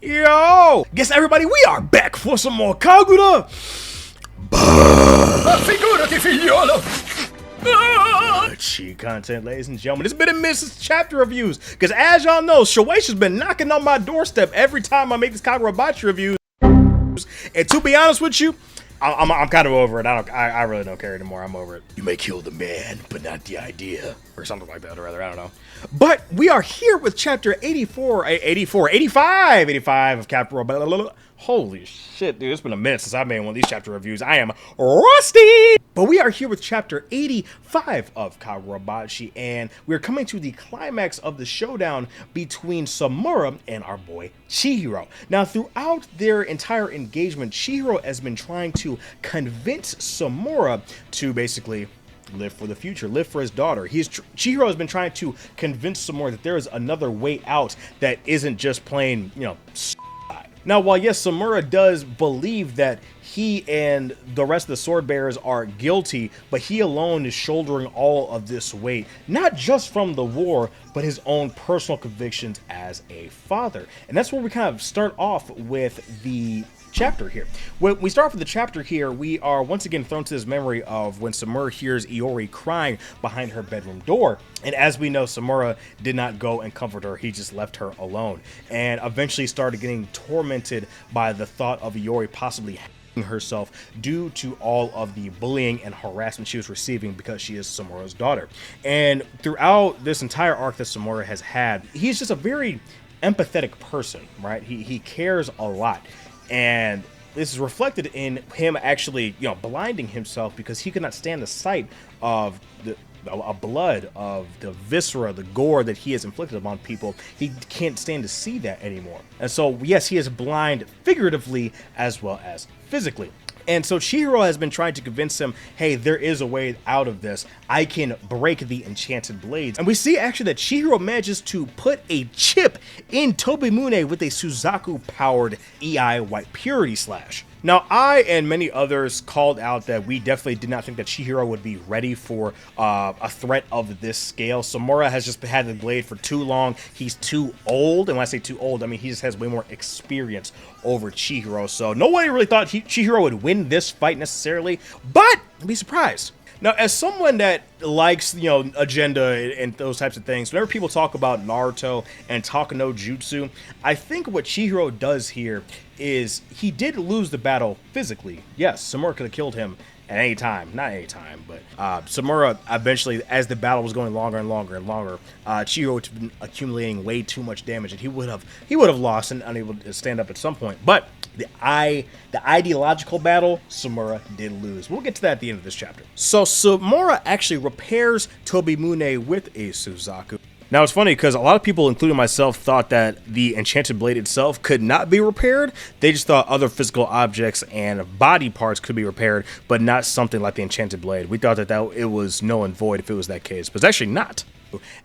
Yo! Guess everybody, we are back for some more Kagurabachi content, ladies and gentlemen. It's been a minute since chapter reviews, because as y'all know, Shueisha's been knocking on my doorstep every time I make these Kagurabachi reviews. And to be honest with you, I'm kind of over it. I really don't care anymore. I'm over it. You may kill the man, but not the idea. Or something like that, or rather, I don't know. But we are here with chapter 85 of Kagurabachi. Holy shit, dude. It's been a minute since I made one of these chapter reviews. I am rusty! But we are here with chapter 85 of Kagurabachi, and we're coming to the climax of the showdown between Samura and our boy Chihiro. Now, throughout their entire engagement, Chihiro has been trying to convince Samura to basically live for the future, live for his daughter. Chihiro has been trying to convince Samura that there is another way out that isn't just plain, you know, now, while yes, Samura does believe that he and the rest of the sword bearers are guilty, but he alone is shouldering all of this weight, not just from the war, but his own personal convictions as a father. And that's where we kind of start off with the chapter here. When we start off with the chapter here, we are once again thrown to this memory of when Samura hears Iori crying behind her bedroom door. And as we know, Samura did not go and comfort her. He just left her alone and eventually started getting tormented by the thought of Iori possibly hanging herself due to all of the bullying and harassment she was receiving because she is Samura's daughter. And throughout this entire arc that Samura has had, he's just a very empathetic person, right? He cares a lot. And this is reflected in him actually, you know, blinding himself because he could not stand the sight of the blood, of the viscera, the gore that he has inflicted upon people. He can't stand to see that anymore. And so, yes, he is blind figuratively as well as physically. And so Chihiro has been trying to convince him, hey, there is a way out of this. I can break the enchanted blades. And we see actually that Chihiro manages to put a chip in Tobimune with a Suzaku-powered EI White Purity Slash. Now, I and many others called out that we definitely did not think that Chihiro would be ready for a threat of this scale. Samura has just had the blade for too long. He's too old. And when I say too old, I mean he just has way more experience over Chihiro. So nobody really thought Chihiro would win this fight necessarily, but I'd be surprised. Now, as someone that likes, you know, agenda and those types of things, whenever people talk about Naruto and talk no jutsu, I think what Chihiro does here is he did lose the battle physically. Yes, Samura could have killed him at any time, not any time, but Samura eventually, as the battle was going longer and longer and longer, Chihiro had been accumulating way too much damage, and he would have lost and unable to stand up at some point. But the ideological battle, Samura did lose. We'll get to that at the end of this chapter. So Samura actually repairs Tobimune with a Suzaku. Now, it's funny because a lot of people, including myself, thought that the enchanted blade itself could not be repaired. They just thought other physical objects and body parts could be repaired, but not something like the enchanted blade. We thought that it was null and void if it was that case, but it's actually not.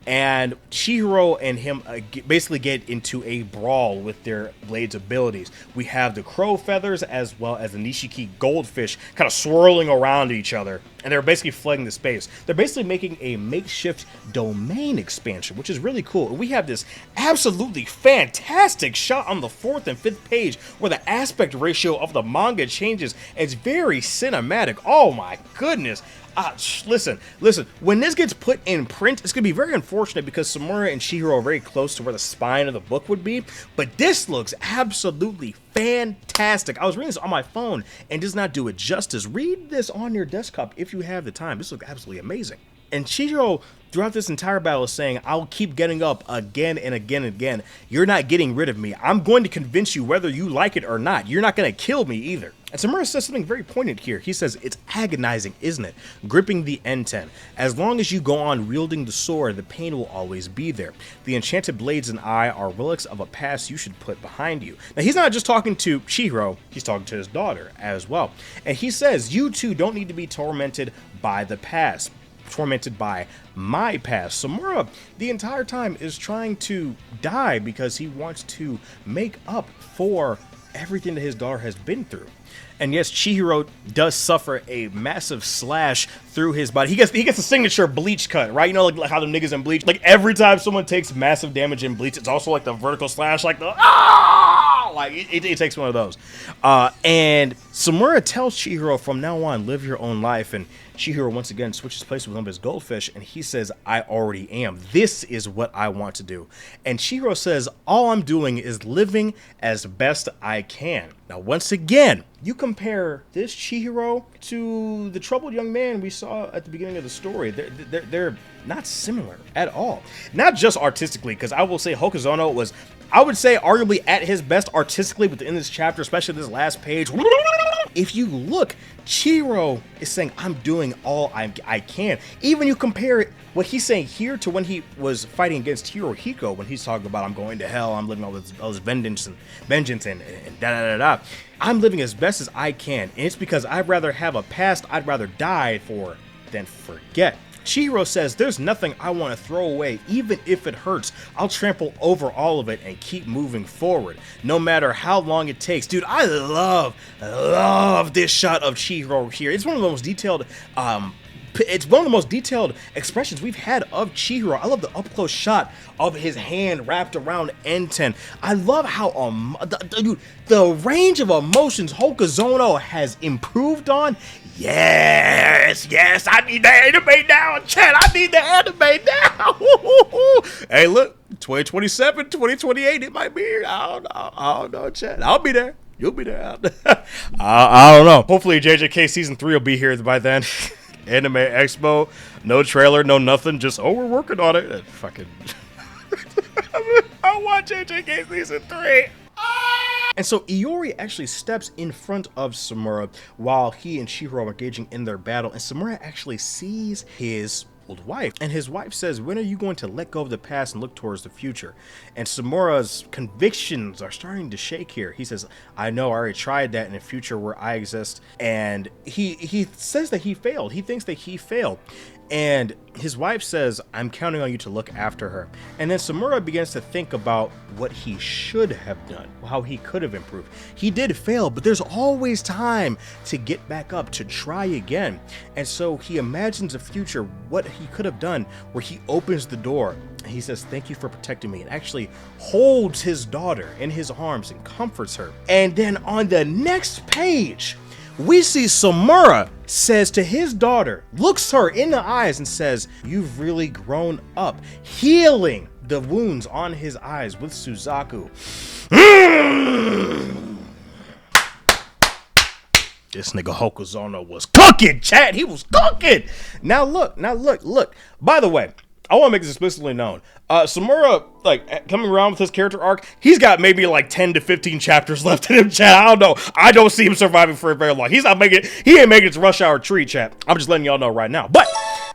And Chihiro and him basically get into a brawl with their blades abilities. We have the crow feathers as well as the Nishiki goldfish kind of swirling around each other, and they're basically flooding the space. They're basically making a makeshift domain expansion, which is really cool. We have this absolutely fantastic shot on the 4th and 5th page where the aspect ratio of the manga changes. It's very cinematic. Oh my goodness. Listen, when this gets put in print, it's going to be very unfortunate because Samura and Chihiro are very close to where the spine of the book would be, but this looks absolutely fantastic. I was reading this on my phone and does not do it justice. Read this on your desktop if you have the time. This looks absolutely amazing. And Chihiro, throughout this entire battle, is saying, I'll keep getting up again and again and again. You're not getting rid of me. I'm going to convince you whether you like it or not. You're not going to kill me either. And Samura says something very poignant here. He says, it's agonizing, isn't it? Gripping the N10. As long as you go on wielding the sword, the pain will always be there. The enchanted blades and I are relics of a past you should put behind you. Now, he's not just talking to Chihiro, he's talking to his daughter as well. And he says, you too don't need to be tormented by the past. Tormented by my past. Samura the entire time is trying to die because he wants to make up for everything that his daughter has been through. And yes, Chihiro does suffer a massive slash through his body. He gets a signature bleach cut, right? You know, like how the niggas in Bleach, like every time someone takes massive damage in Bleach, it's also like the vertical slash, like the it takes one of those. And Samura tells Chihiro, from now on, live your own life. And Chihiro once again switches places with one of his goldfish, and he says, I already am. This is what I want to do. And Chihiro says, all I'm doing is living as best I can. Now, once again, you compare this Chihiro to the troubled young man we saw at the beginning of the story. They're not similar at all. Not just artistically, because I will say Hokozono was, I would say, arguably at his best artistically within this chapter, especially this last page. If you look, Chihiro is saying, I'm doing all I can. Even you compare it, what he's saying here to when he was fighting against Hirohiko, when he's talking about, I'm going to hell, I'm living all this vengeance and da-da-da-da. I'm living as best as I can. And it's because I'd rather have a past I'd rather die for than forget. Chihiro says, there's nothing I want to throw away, even if it hurts. I'll trample over all of it and keep moving forward, no matter how long it takes. Dude, I love this shot of Chihiro here. It's one of the most detailed, expressions we've had of Chihiro. I love the up-close shot of his hand wrapped around N10. I love how, dude, the range of emotions Hokozono has improved on. Yes, I need the anime now, chat. I need the anime now. Hey, look, 2027, 2028, it might be here. I don't know, chat. I'll be there. You'll be there. I don't know. Hopefully, JJK Season 3 will be here by then. Anime Expo, no trailer, no nothing. Just, oh, we're working on it. Fucking. I want JJK Season 3. And so Iori actually steps in front of Samura while he and Chihiro are engaging in their battle, and Samura actually sees his old wife, and his wife says, when are you going to let go of the past and look towards the future? And Samura's convictions are starting to shake here. He says, I know, I already tried that in a future where I exist. And he says that he failed. He thinks that he failed. And his wife says, I'm counting on you to look after her. And then Samura begins to think about what he should have done, how he could have improved. He did fail, but there's always time to get back up, to try again. And so he imagines a future, what he could have done, where he opens the door and he says, thank you for protecting me, and actually holds his daughter in his arms and comforts her. And then on the next page, we see Samura says to his daughter, looks her in the eyes and says, you've really grown up, healing the wounds on his eyes with Suzaku. This nigga Hokozono was cooking, chat. He was cooking. Now look. By the way, I want to make this explicitly known. Samura, like, coming around with his character arc, he's got maybe like 10 to 15 chapters left in him, chat. I don't know. I don't see him surviving for very long. He ain't making it to Rush Hour 3, chat. I'm just letting y'all know right now. But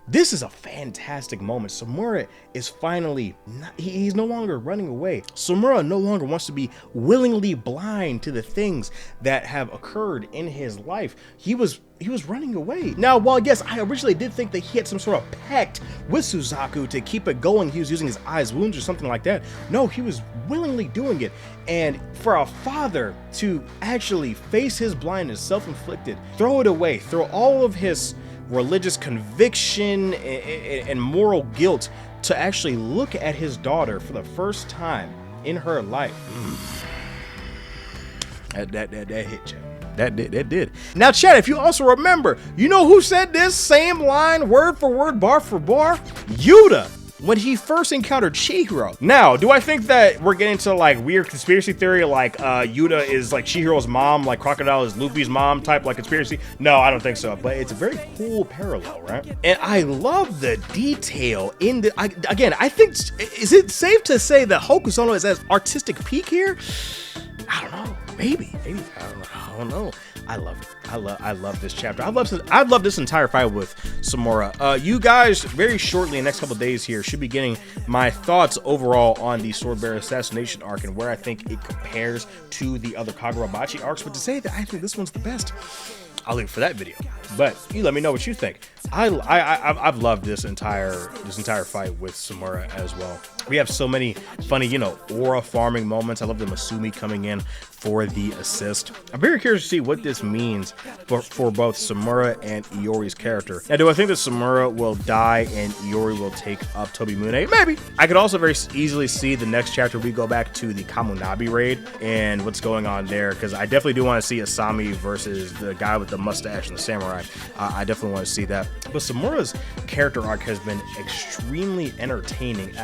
this is a fantastic moment. Samura is finally, he's no longer running away. Samura no longer wants to be willingly blind to the things that have occurred in his life. He was running away. Now, while yes, I originally did think that he had some sort of pact with Suzaku to keep it going, he was using his eyes wounds or something like that. No, he was willingly doing it. And for a father to actually face his blindness, self-inflicted, throw it away, throw all of his religious conviction and moral guilt to actually look at his daughter for the first time in her life. That hit, chat. That did. Now, chat, if you also remember, you know who said this same line word for word, bar for bar? Yuta, when he first encountered Chihiro. Now, do I think that we're getting to like weird conspiracy theory, like Yuta is like Chihiro's mom, like Crocodile is Luffy's mom type like conspiracy? No, I don't think so, but it's a very cool parallel, right? And I love the detail in the, again, I think, is it safe to say that Hokozono is at artistic peak here? I don't know. Maybe. I don't know. I love it. I love this chapter. I love this entire fight with Samura. You guys, very shortly in the next couple of days here, should be getting my thoughts overall on the Swordbearer Assassination Arc and where I think it compares to the other Kagurabachi arcs. But to say that I think this one's the best, I'll leave it for that video. But you let me know what you think. I've loved this entire fight with Samura as well. We have so many funny, you know, aura farming moments. I love the Masumi coming in for the assist. I'm very curious to see what this means for both Samura and Iori's character. Now, do I think that Samura will die and Iori will take up Tobimune? Maybe. I could also very easily see the next chapter we go back to the Kamunabi raid and what's going on there, because I definitely do want to see Asami versus the guy with the mustache and the samurai. I definitely want to see that. But Samura's character arc has been extremely entertaining.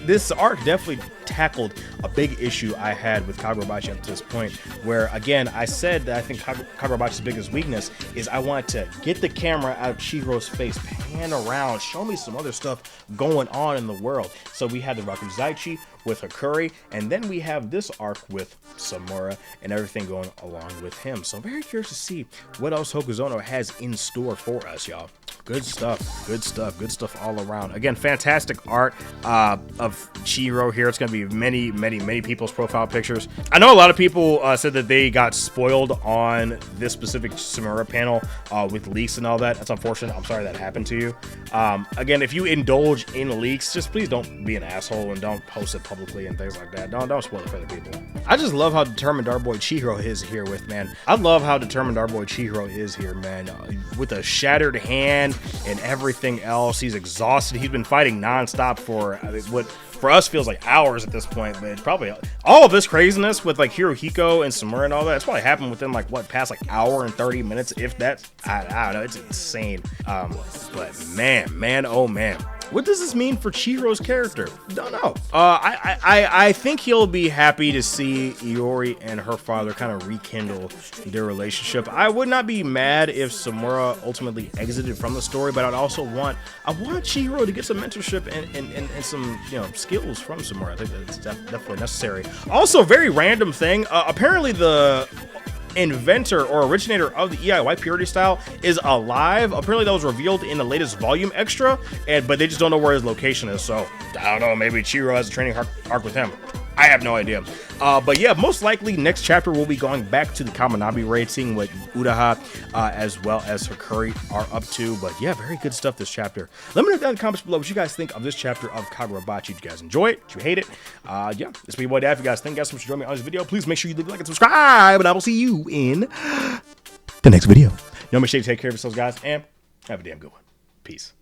This arc definitely tackled a big issue I had with Kagurabachi up to this point, where again I said that I think Kagurabachi's biggest weakness is I want to get the camera out of Chihiro's face, pan around, show me some other stuff going on in the world. So we had the Rakuzaichi with Hakuri, and then we have this arc with Samura and everything going along with him. So I'm very curious to see what else Hokozono has in store for us, y'all. Good stuff, good stuff, good stuff all around. Again, fantastic art of Chihiro here. It's going to be many people's profile pictures. I know a lot of people said that they got spoiled on this specific Samura panel with leaks and all that. That's unfortunate. I'm sorry that happened to you. Again, if you indulge in leaks, just please don't be an asshole and don't post it publicly and things like that. Don't spoil it for other people. I just love how determined our boy Chihiro is here with, man. I love how determined our boy Chihiro is here, man. With a shattered hand and everything else, he's exhausted. He's been fighting nonstop for what for us feels like hours at this point, but probably all of this craziness with like Hirohiko and Samura and all that, it's probably happened within like what, past like hour and 30 minutes, if that. I don't know, it's insane. But man, oh man, what does this mean for Chihiro's character? Don't know. I think he'll be happy to see Iori and her father kind of rekindle their relationship. I would not be mad if Samura ultimately exited from the story, but I want Chihiro to get some mentorship and some, you know, skills from Samura. I think that's definitely necessary. Also, very random thing. Apparently the inventor or originator of the EIY purity style is alive. Apparently that was revealed in the latest volume extra, but they just don't know where his location is. So I don't know, maybe Chihiro has a training arc with him. I have no idea. But yeah, most likely next chapter we'll be going back to the Kamunabi raid, seeing what Uraha as well as Hakuri are up to. But yeah, very good stuff this chapter. Let me know down in the comments below what you guys think of this chapter of Kagurabachi. Did you guys enjoy it? Did you hate it? Yeah, this is your boy Dad. If you guys think you guys so much to join me on this video, please make sure you leave a like and subscribe, and I will see you in the next video. Make sure you take care of yourselves, guys, and have a damn good one. Peace.